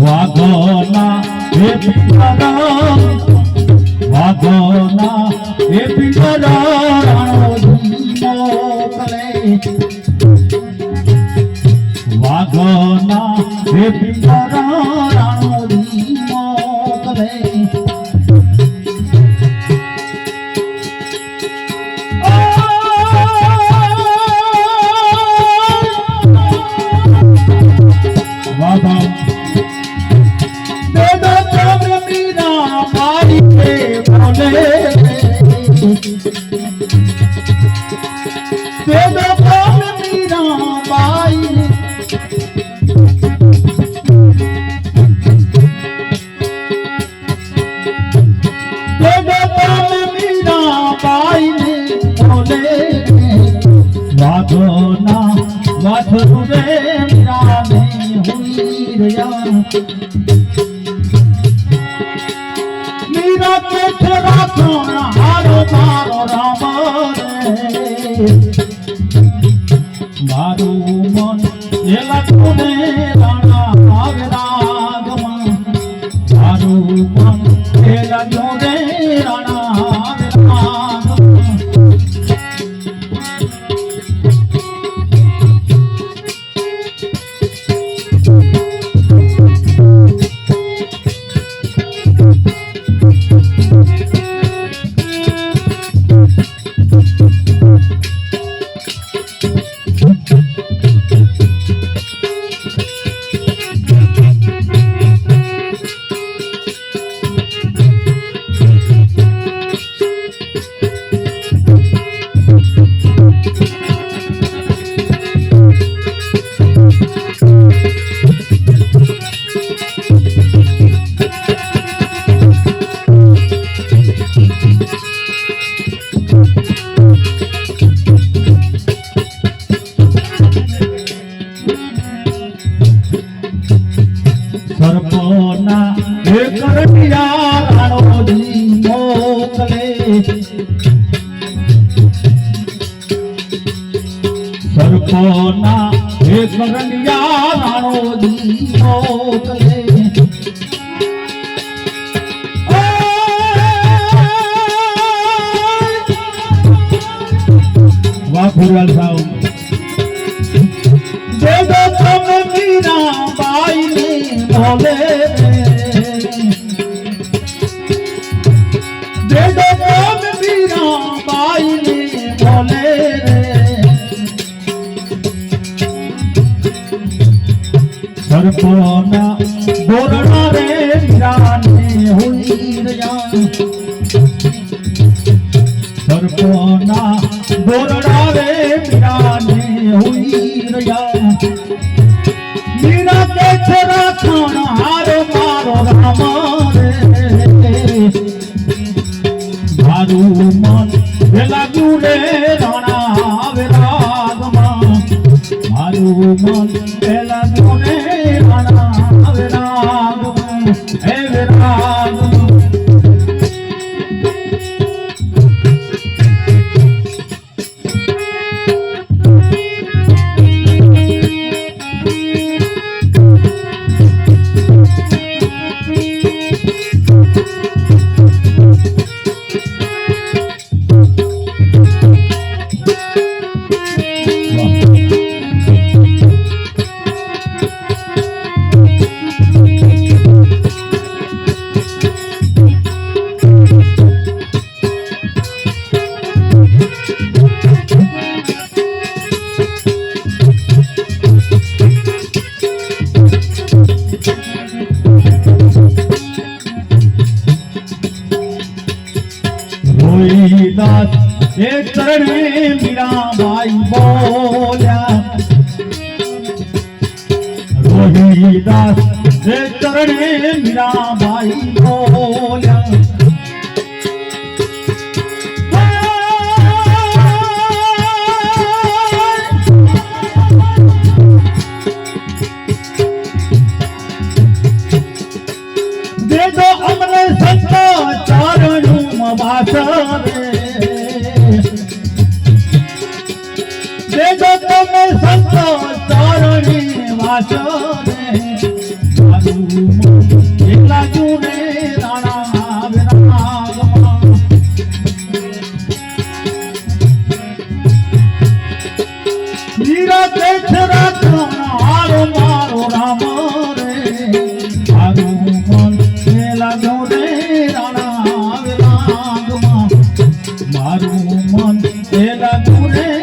વાઘોના હે પિંગલા વાઘોના હે પિંગલા રાણો મોકલે વાઘોના હે પિંગલા રાણો મોકલે વાઘો मीरा के तेरा सोना हारो मारो राम रे मारू मन एला कोने राणा आवे रागमा मारू मन एला कोने राणा आवे रागमा सरपोना हे करनिया राणो जी मोकले सरपोना हे करनिया राणो जी मोकले वाह फुरवाल साहब दे दो तुम मीरा बाई ने बोले दे दो तुम मीरा बाई ने बोले सरपोना बोलना रे मीरा ने हुई रया सरपोना बोलना रे मीरा ने हुई रया मीरा के छोरा खाना हारो मारो राम रे मारू मन वेला जुड़े राणा आवे रागमा मारू मन वेला जुड़े राणा आवे रागमा हे रागमा રોહિદાસ એ ચરણે મીરાબાઈ બોલ્યા રોહિદાસ એ ચરણે મીરાબાઈ બોલ્યા દેજો અમને સંત ચરણું વાસ રે દેજો તમે સંત ચરણી વાસ રે મારું મન એકલા જુને રાણા વિરાગમાં મીરા તે રાખો હારો મારો રામ રે મારું મન એકલા જુને રાણા વિરાગમાં મારું મન એકલા જુને